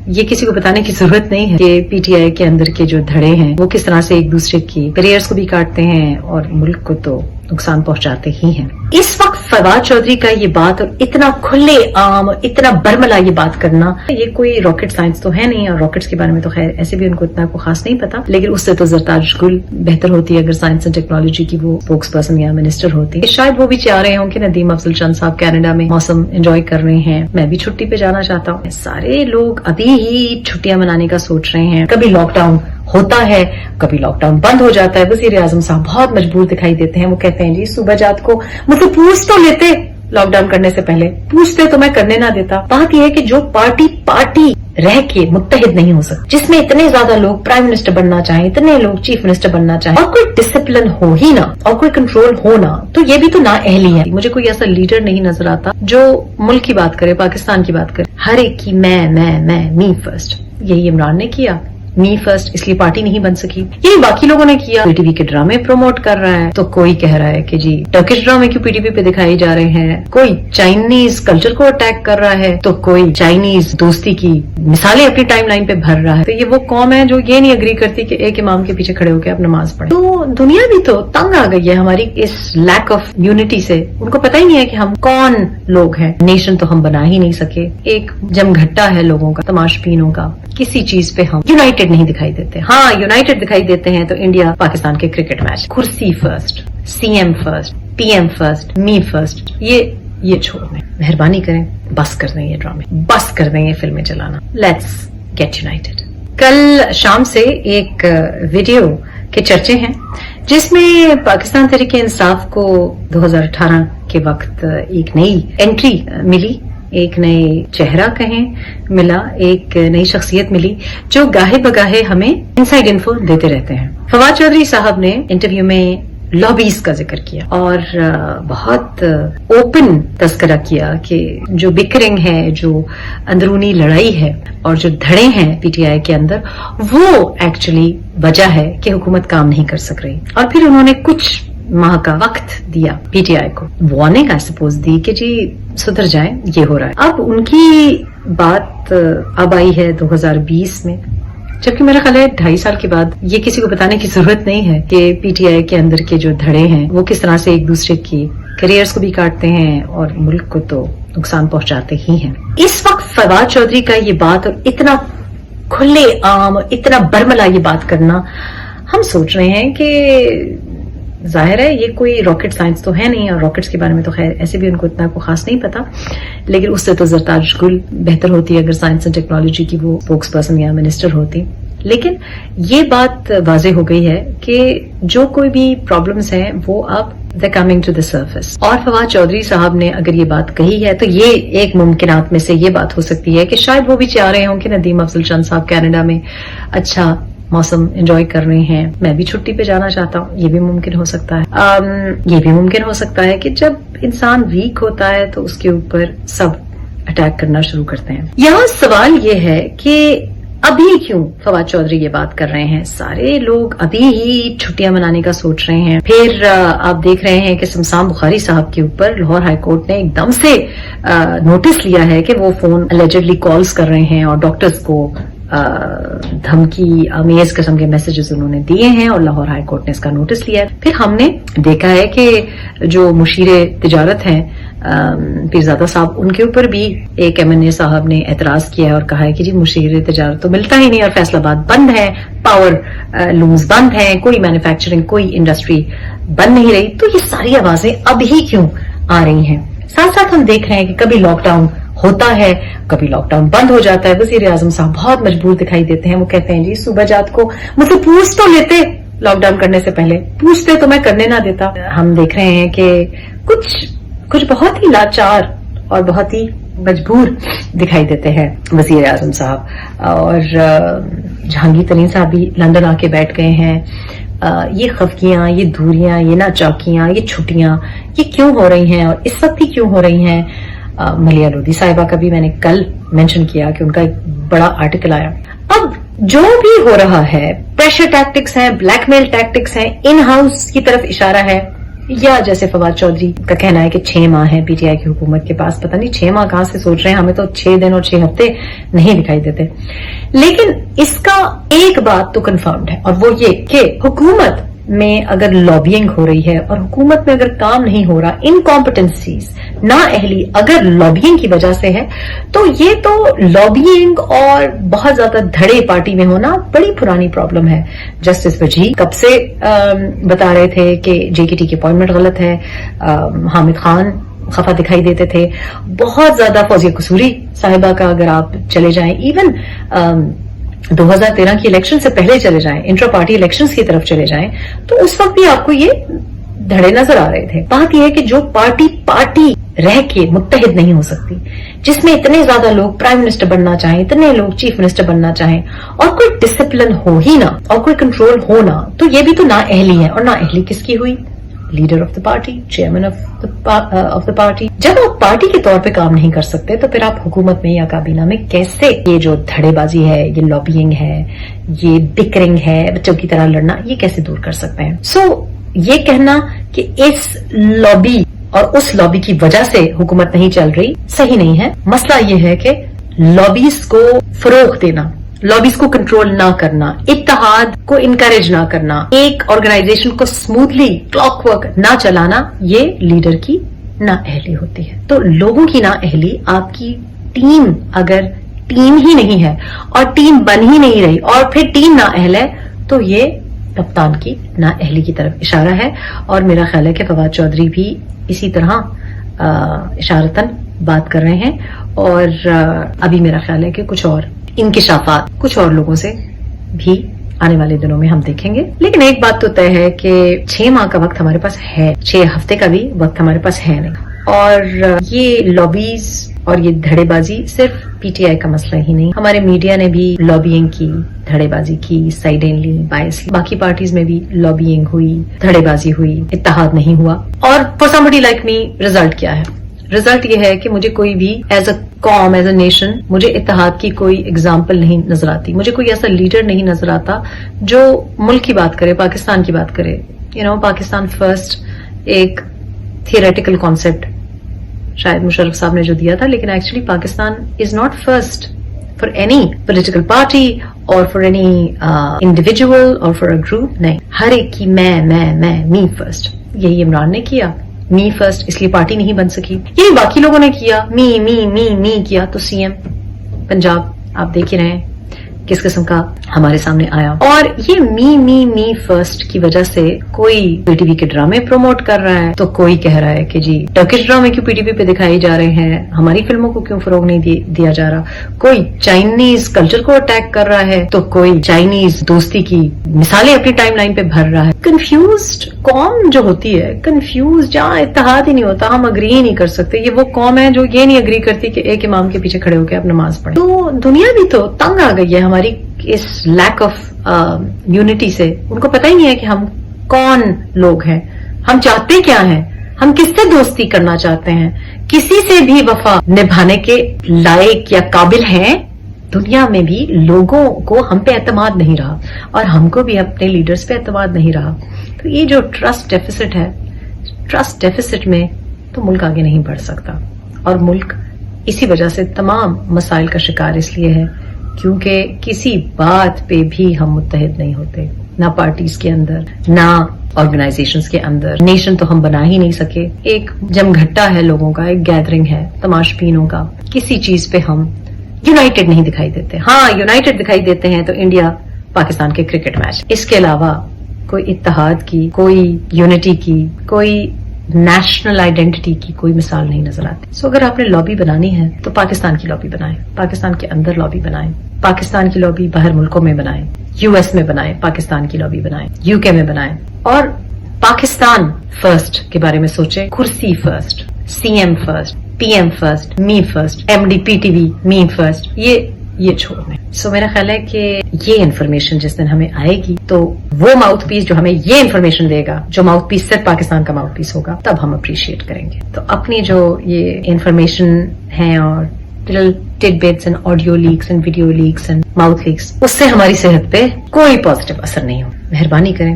یہ کسی کو بتانے کی ضرورت نہیں ہے کہ پی ٹی آئی کے اندر کے جو دھڑے ہیں وہ کس طرح سے ایک دوسرے کی کیریئرز کو بھی کاٹتے ہیں اور ملک کو تو نقصان پہنچاتے ہی ہیں. اس وقت فواد چودھری کا یہ بات اور اتنا کھلے عام اتنا برملا یہ بات کرنا، یہ کوئی راکٹ سائنس تو ہے نہیں، اور راکٹس کے بارے میں تو خیر ایسے بھی ان کو اتنا کو خاص نہیں پتا، لیکن اس سے تو زرتاج گل بہتر ہوتی ہے اگر سائنس اینڈ ٹیکنالوجی کی وہ اسپوکس پرسن یا منسٹر ہوتی. شاید وہ بھی چاہ رہے ہوں کہ ندیم افضل چند صاحب کینیڈا میں موسم انجوائے کر رہے ہیں، میں بھی چھٹی پہ جانا چاہتا ہوں. سارے لوگ ابھی ہی چھٹیاں منانے کا سوچ رہے ہیں. کبھی لاک ڈاؤن ہوتا ہے، کبھی لاک ڈاؤن بند ہو جاتا ہے. وزیر اعظم صاحب بہت مجبور دکھائی دیتے ہیں. وہ کہتے ہیں جی صبح جات کو مجھے پوچھ تو لیتے لاک ڈاؤن کرنے سے پہلے، پوچھتے تو میں کرنے نہ دیتا. بات یہ ہے کہ جو پارٹی رہ کے متحد نہیں ہو سکتی، جس میں اتنے زیادہ لوگ پرائم منسٹر بننا چاہیں، اتنے لوگ چیف منسٹر بننا چاہیں، اور کوئی ڈسپلن ہو ہی نہ اور کوئی کنٹرول ہو نہ، تو یہ بھی تو نااہلی ہے. مجھے کوئی ایسا لیڈر نہیں نظر آتا جو ملک کی بات کرے، پاکستان کی بات کرے. ہر ایک کی میں می فرسٹ. یہی عمران نے کیا، می فرسٹ، اس لیے پارٹی نہیں بن سکی. یہی باقی لوگوں نے کیا. پی ٹی وی کے ڈرامے پروموٹ کر رہا ہے تو کوئی کہہ رہا ہے کہ جی ٹرکش ڈرامے کیوں پی ٹی وی پہ دکھائے جا رہے ہیں. کوئی چائنیز کلچر کو اٹیک کر رہا ہے تو کوئی چائنیز دوستی کی مثالیں اپنی ٹائم لائن پہ بھر رہا ہے. تو یہ وہ قوم ہے جو یہ نہیں اگری کرتی کہ ایک امام کے پیچھے کھڑے ہو کے آپ نماز پڑھیں. تو دنیا بھی تو تنگ آ گئی ہے ہماری اس لیک آف یونٹی سے. ان کو پتہ ہی نہیں ہے کہ ہم کون لوگ ہیں. نیشن تو ہم بنا ہی نہیں سکے. ایک جم گھٹا ہے لوگوں کا، تماشبینوں کا. کسی چیز پہ ہم یونائٹڈ نہیں دکھائی دیتے. ہاں یونائٹڈ دکھائی دیتے ہیں تو انڈیا پاکستان کے کرکٹ میچ. کرسی first, C M first, P M first, me first, یہ چھوڑ دیں. مہربانی کریں، بس کر دیں یہ ڈرامے، بس کر دیں یہ فلمیں چلانا. Let's get united. کل شام سے ایک ویڈیو کے چرچے ہیں جس میں پاکستان تحریک انصاف کو 2018 کے وقت ایک نئی انٹری ملی، ایک نئے چہرہ کہیں ملا، ایک نئی شخصیت ملی جو گاہے بگاہے ہمیں انسائیڈ انفو دیتے رہتے ہیں. فواد چودھری صاحب نے انٹرویو میں لابیز کا ذکر کیا اور بہت اوپن تذکرہ کیا کہ جو بکرنگ ہے، جو اندرونی لڑائی ہے اور جو دھڑے ہیں پی ٹی آئی کے اندر، وہ ایکچولی وجہ ہے کہ حکومت کام نہیں کر سک رہی. اور پھر انہوں نے کچھ ماہ کا وقت دیا پی ٹی آئی کو، وارننگ آئی سپوز دی کہ جی سدھر جائیں، یہ ہو رہا ہے. اب ان کی بات اب آئی ہے 2020 میں، جبکہ میرا خیال ہے 2.5 سال کے بعد یہ کسی کو بتانے کی ضرورت نہیں ہے کہ پی ٹی آئی کے اندر کے جو دھڑے ہیں وہ کس طرح سے ایک دوسرے کی کیریئرز کو بھی کاٹتے ہیں اور ملک کو تو نقصان پہنچاتے ہی ہیں. اس وقت فواد چودھری کا یہ بات اور اتنا کھلے عام اتنا برملا یہ بات کرنا، ہم سوچ رہے ہیں کہ ظاہر ہے یہ کوئی راکٹ سائنس تو ہے نہیں، اور راکٹس کے بارے میں تو خیر ایسے بھی ان کو اتنا کو خاص نہیں پتا، لیکن اس سے تو زرتاج گل بہتر ہوتی ہے اگر سائنس اینڈ ٹیکنالوجی کی وہ اسپوکس پرسن یا منسٹر ہوتی. لیکن یہ بات واضح ہو گئی ہے کہ جو کوئی بھی پرابلمز ہیں وہ اب they're coming to the surface. اور فواد چودھری صاحب نے اگر یہ بات کہی ہے تو یہ ایک ممکنات میں سے یہ بات ہو سکتی ہے کہ شاید وہ بھی چاہ رہے ہوں کہ ندیم افضل چند صاحب کینیڈا میں اچھا موسم انجوائے کر رہے ہیں، میں بھی چھٹی پہ جانا چاہتا ہوں. یہ بھی ممکن ہو سکتا ہے. یہ بھی ممکن ہو سکتا ہے کہ جب انسان ویک ہوتا ہے تو اس کے اوپر سب اٹیک کرنا شروع کرتے ہیں. یہاں سوال یہ ہے کہ ابھی کیوں فواد چودھری یہ بات کر رہے ہیں؟ سارے لوگ ابھی ہی چھٹیاں منانے کا سوچ رہے ہیں. پھر آپ دیکھ رہے ہیں کہ سمسام بخاری صاحب کے اوپر لاہور ہائی کورٹ نے ایک دم سے نوٹس لیا ہے کہ وہ فون الیجڈلی کالز کر رہے ہیں اور ڈاکٹرز کو دھمکی آمیز قسم کے میسجز انہوں نے دیے ہیں، اور لاہور ہائی کورٹ نے اس کا نوٹس لیا ہے. پھر ہم نے دیکھا ہے کہ جو مشیر تجارت ہیں پیرزادہ صاحب، ان کے اوپر بھی ایک ایم این اے صاحب نے اعتراض کیا ہے اور کہا ہے کہ جی مشیر تجارت تو ملتا ہی نہیں، اور فیصل آباد بند ہے، پاور لومز بند ہیں، کوئی مینوفیکچرنگ کوئی انڈسٹری بن نہیں رہی. تو یہ ساری آوازیں اب ہی کیوں آ رہی ہیں؟ ساتھ ساتھ ہم دیکھ رہے ہیں کہ کبھی لاک ڈاؤن ہوتا ہے، کبھی لاک ڈاؤن بند ہو جاتا ہے. وزیر اعظم صاحب بہت مجبور دکھائی دیتے ہیں. وہ کہتے ہیں جی صبح جات کو مجھے پوچھ تو لیتے لاک ڈاؤن کرنے سے پہلے، پوچھتے تو میں کرنے نہ دیتا. ہم دیکھ رہے ہیں کہ کچھ بہت ہی لاچار اور بہت ہی مجبور دکھائی دیتے ہیں وزیر اعظم صاحب. اور جہانگیر ترین صاحب بھی لندن آ کے بیٹھ گئے ہیں. یہ خفگیاں، یہ دوریاں، یہ ناچاکیاں، یہ چھٹیاں یہ کیوں ہو رہی ہیں اور اس وقت ہی کیوں ہو رہی ہیں؟ ملیہ لودھی صاحبہ کا بھی میں نے کل مینشن کیا کہ ان کا ایک بڑا آرٹیکل آیا. اب جو بھی ہو رہا ہے، پریشر ٹیکٹکس ہیں، بلیک میل ٹیکٹکس ہیں، ان ہاؤس کی طرف اشارہ ہے. یا جیسے فواد چودھری کا کہنا ہے کہ 6 ماہ ہے پی ٹی آئی کی حکومت کے پاس، پتہ نہیں 6 ماہ کہاں سے سوچ رہے ہیں، ہمیں تو 6 دن اور 6 ہفتے نہیں دکھائی دیتے. لیکن اس کا ایک بات تو کنفرمڈ ہے، اور وہ یہ کہ حکومت میں اگر لابینگ ہو رہی ہے اور حکومت میں اگر کام نہیں ہو رہا، انکمپٹنسیز، نااہلی اگر لابینگ کی وجہ سے ہے، تو یہ تو لابینگ اور بہت زیادہ دھڑے پارٹی میں ہونا بڑی پرانی پرابلم ہے. جسٹس وجیح کب سے بتا رہے تھے کہ جے کے ٹی کی اپوائنٹمنٹ غلط ہے، حامد خان خفا دکھائی دیتے تھے، بہت زیادہ فوزیہ قصوری صاحبہ کا اگر آپ چلے جائیں، ایون 2013 کی الیکشن سے پہلے چلے جائیں، انٹرا پارٹی الیکشنز کی طرف چلے جائیں، تو اس وقت بھی آپ کو یہ دھڑے نظر آ رہے تھے. بات یہ ہے کہ جو پارٹی رہ کے متحد نہیں ہو سکتی، جس میں اتنے زیادہ لوگ پرائم منسٹر بننا چاہیں، اتنے لوگ چیف منسٹر بننا چاہیں، اور کوئی ڈسپلن ہو ہی نہ اور کوئی کنٹرول ہو نہ، تو یہ بھی تو نااہلی ہے. اور نااہلی کس کی ہوئی؟ Leader of the party, chairman of the party. جب آپ پارٹی کے طور پہ کام نہیں کر سکتے تو پھر آپ حکومت میں یا کابینہ میں کیسے یہ جو دھڑے بازی ہے، یہ لابینگ ہے، یہ بکرنگ ہے، بچوں کی طرح لڑنا، یہ کیسے دور کر سکتے ہیں؟ یہ کہنا کہ اس لابی اور اس لابی کی وجہ سے حکومت نہیں چل رہی، صحیح نہیں ہے. مسئلہ یہ ہے کہ لابیز کو فروغ دینا، لابیز کو کنٹرول نہ کرنا، اتحاد کو انکریج نہ کرنا، ایک آرگنائزیشن کو اسموتھلی کلاک ورک نہ چلانا، یہ لیڈر کی نااہلی ہوتی ہے. تو لوگوں کی نااہلی، آپ کی ٹیم اگر ٹیم ہی نہیں ہے اور ٹیم بن ہی نہیں رہی اور پھر ٹیم نااہل ہے، تو یہ کپتان کی نااہلی کی طرف اشارہ ہے. اور میرا خیال ہے کہ فواد چودھری بھی اسی طرح اشارتاً بات کر رہے ہیں، اور ابھی میرا خیال ہے کہ کچھ اور انکشافات کچھ اور لوگوں سے بھی آنے والے دنوں میں ہم دیکھیں گے. لیکن ایک بات تو طے ہے کہ 6 ماہ کا وقت ہمارے پاس ہے، 6 ہفتے کا بھی وقت ہمارے پاس ہے نہیں. اور یہ لابیز اور یہ دھڑے بازی صرف پی ٹی آئی کا مسئلہ ہی نہیں، ہمارے میڈیا نے بھی لابینگ کی، دھڑے بازی کی، سائیڈنلی بائسلی. باقی پارٹیز میں بھی لابینگ ہوئی، دھڑے بازی ہوئی، اتحاد نہیں ہوا. اور for somebody like me result کیا ہے؟ رزلٹ یہ ہے کہ مجھے کوئی بھی ایز اے قوم، ایز اے نیشن، مجھے اتحاد کی کوئی اگزامپل نہیں نظر آتی. مجھے کوئی ایسا لیڈر نہیں نظر آتا جو ملک کی بات کرے، پاکستان کی بات کرے. پاکستان فرسٹ ایک تھیوریٹیکل کانسیپٹ شاید مشرف صاحب نے جو دیا تھا، لیکن actually Pakistan is not first for any political party اور فار اینی انڈیویجول اور فار اے گروپ. نہیں، ہر ایک کی میں می فرسٹ. یہی عمران نے کیا، می فرسٹ، اس لیے پارٹی نہیں بن سکی. یہی باقی لوگوں نے کیا، می کیا، تو سی ایم پنجاب آپ دیکھ ہی رہے ہیں کس قسم کا ہمارے سامنے آیا. اور یہ می فرسٹ کی وجہ سے کوئی پی ٹی وی کے ڈرامے پروموٹ کر رہا ہے، تو کوئی کہہ رہا ہے کہ جی ٹرکش ڈرامے کیوں پی ٹی وی پہ دکھائے جا رہے ہیں، ہماری فلموں کو کیوں فروغ نہیں دیا جا رہا. کوئی چائنیز کلچر کو اٹیک کر رہا ہے، تو کوئی چائنیز دوستی کی مثالیں اپنی ٹائم لائن پہ بھر رہا ہے. کنفیوزڈ قوم جو ہوتی ہے، کنفیوز، جہاں اتحاد ہی نہیں ہوتا، ہم اگری ہی نہیں کر سکتے. یہ وہ قوم ہے جو یہ نہیں اگری کرتی کہ ایک امام کے پیچھے کھڑے ہو کے آپ نماز پڑھیں. تو دنیا بھی تو تنگ آ گئی ہے ہماری اس لیک آف یونٹی سے. ان کو پتہ ہی نہیں ہے کہ ہم کون لوگ ہیں، ہم چاہتے کیا ہیں، ہم کس سے دوستی کرنا چاہتے ہیں، کسی سے بھی وفا نبھانے کے لائق یا قابل ہیں. دنیا میں بھی لوگوں کو ہم پہ اعتماد نہیں رہا، اور ہم کو بھی اپنے لیڈرز پہ اعتماد نہیں رہا. تو یہ جو ٹرسٹ ڈیفیسٹ ہے، ٹرسٹ ڈیفیسٹ میں تو ملک آگے نہیں بڑھ سکتا. اور ملک اسی وجہ سے تمام مسائل کا شکار اس لیے ہے کیونکہ کسی بات پہ بھی ہم متحد نہیں ہوتے، نہ پارٹیز کے اندر، نہ آرگنائزیشنز کے اندر. نیشن تو ہم بنا ہی نہیں سکے. ایک جمگھٹا ہے لوگوں کا، ایک گیدرنگ ہے تماش بینوں کا. کسی چیز پہ ہم یونائٹڈ نہیں دکھائی دیتے. ہاں، یونائٹڈ دکھائی دیتے ہیں تو انڈیا پاکستان کے کرکٹ میچ. اس کے علاوہ کوئی اتحاد کی، کوئی یونٹی کی، کوئی نیشنل آئیڈینٹی کی کوئی مثال نہیں نظر آتی. سو اگر آپ نے لابی بنانی ہے تو پاکستان کی لابی بنائیں، پاکستان کے اندر لابی بنائیں، پاکستان کی لابی باہر ملکوں میں بنائیں، یو ایس میں بنائیں، پاکستان کی لابی بنائیں، یو کے میں بنائیں. اور پاکستان فرسٹ کے بارے میں سوچیں. کرسی first, C M first, P M first, me first, M D P T V me first, یہ چھوڑ دیں. سو میرا خیال ہے کہ یہ انفارمیشن جس دن ہمیں آئے گی تو وہ ماؤتھ پیس جو ہمیں یہ انفارمیشن دے گا، جو ماؤتھ پیس صرف پاکستان کا ماؤتھ پیس ہوگا، تب ہم اپریشیٹ کریں گے. تو اپنی جو یہ انفارمیشن ہیں اور tidbits and audio leaks and video leaks and mouth leaks, اس سے ہماری صحت پہ کوئی پازیٹیو اثر نہیں ہو. مہربانی کریں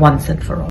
once and for all.